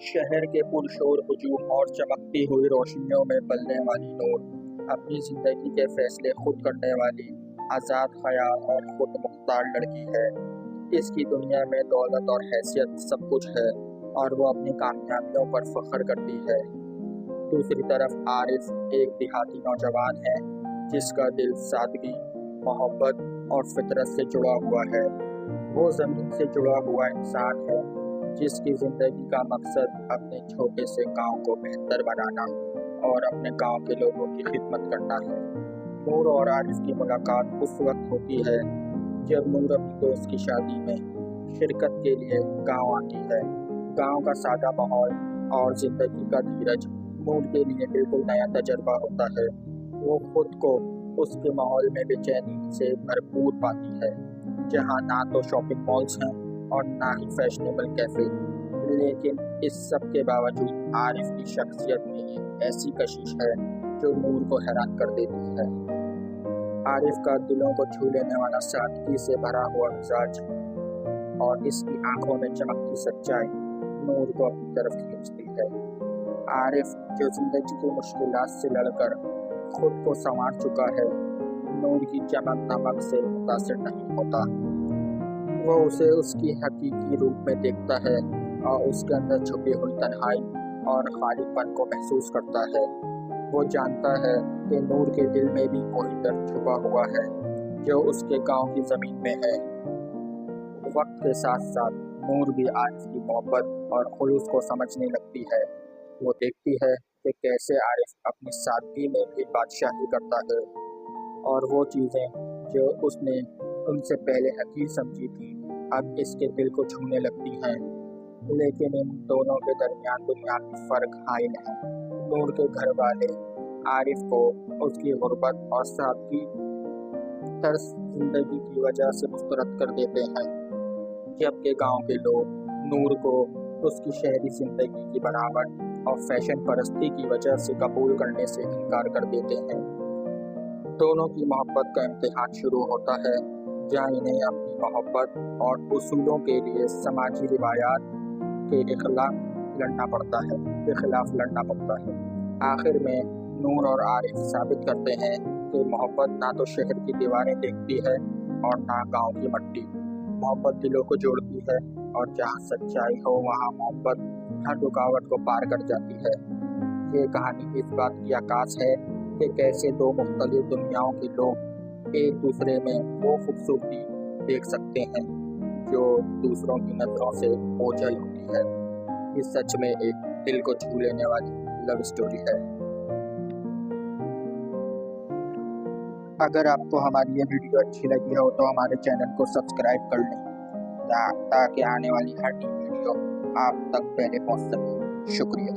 शहर के पुरशोर हुजूम और चमकती हुई रोशनियों में पलने वाली नूर अपनी जिंदगी के फैसले खुद करने वाली आज़ाद ख्याल और खुद मुख्तार लड़की है। इसकी दुनिया में दौलत और हैसियत सब कुछ है और वो अपनी कामयाबियों पर फख्र करती है। दूसरी तरफ आरिफ एक देहाती नौजवान है जिसका दिल सादगी, मोहब्बत और फितरत से जुड़ा हुआ है। वो ज़मीन से जुड़ा हुआ इंसान है जिसकी ज़िंदगी का मकसद अपने छोटे से गांव को बेहतर बनाना और अपने गांव के लोगों की खिदमत करना है। नूर और आरिफ की मुलाकात उस वक्त होती है जब नूर अपनी दोस्त की शादी में शिरकत के लिए गांव आती है। गांव का सादा माहौल और ज़िंदगी का धीरज नूर के लिए बिल्कुल नया तजर्बा होता है। वो खुद को उसके माहौल में बेचैनी से भरपूर पाती है, जहाँ ना तो शॉपिंग मॉल्स हैं और ना ही फैशनेबल कैफे। लेकिन इस सब के बावजूद आरिफ की शख्सियत में एक ऐसी कशिश है जो नूर को हैरान कर देती है। आरिफ का दिलों को छू लेने वाला सादगी से भरा हुआ मिजाज और इसकी आंखों में चमकती सच्चाई नूर को अपनी तरफ खींचती है। आरिफ जो जिंदगी की मुश्किलात से लड़कर खुद को संवार चुका है, नूर की चमक दमक से मुतासिर नहीं होता। वो उसे उसकी हकीकी रूप में देखता है और उसके अंदर छुपी हुई तन्हाई और खालीपन को महसूस करता है। वो जानता है कि नूर के दिल में भी कोई दर्द छुपा हुआ है जो उसके गांव की ज़मीन में है। वक्त के साथ साथ नूर भी आरिफ की मोहब्बत और खुलूस को समझने लगती है। वो देखती है कि कैसे आरिफ अपनी सादगी में भी बादशाही करता है और वो चीज़ें जो उसने उनसे पहले हकीर समझी थी अब इसके दिल को छूने लगती हैं। लेकिन इन दोनों के दरमियान बुनियादी फ़र्क हायल है। नूर के घर वाले आरिफ को उसकी गुर्बत और सादगी तर्स जिंदगी की वजह से मुस्तरद कर देते हैं, जबकि गांव के लोग नूर को उसकी शहरी ज़िंदगी की बनावट और फैशन परस्ती की वजह से कबूल करने से इनकार कर देते हैं। दोनों की मोहब्बत का इम्तिहान शुरू होता है जहाँ इन्हें अपनी मोहब्बत और उसूलों के लिए समाजी रिवायात के खिलाफ लड़ना पड़ता है। आखिर में नूर और आरिफ साबित करते हैं कि मोहब्बत ना तो शहर की दीवारें देखती है और ना गांव की मट्टी। मोहब्बत दिलों को जोड़ती है और जहाँ सच्चाई हो वहाँ मोहब्बत हर रुकावट को पार कर जाती है। ये कहानी इस बात की आकाश है कि कैसे दो मुख्तलिफ दुनियाओं के लोग एक दूसरे में वो खूबसूरती देख सकते हैं जो दूसरों की नज़रों से ओझल होती है। ये सच में एक दिल को छू लेने वाली लव स्टोरी है। अगर आपको हमारी ये वीडियो अच्छी लगी हो तो हमारे चैनल को सब्सक्राइब कर लें ताकि आने वाली हर नई वीडियो आप तक पहले पहुंच सके। शुक्रिया।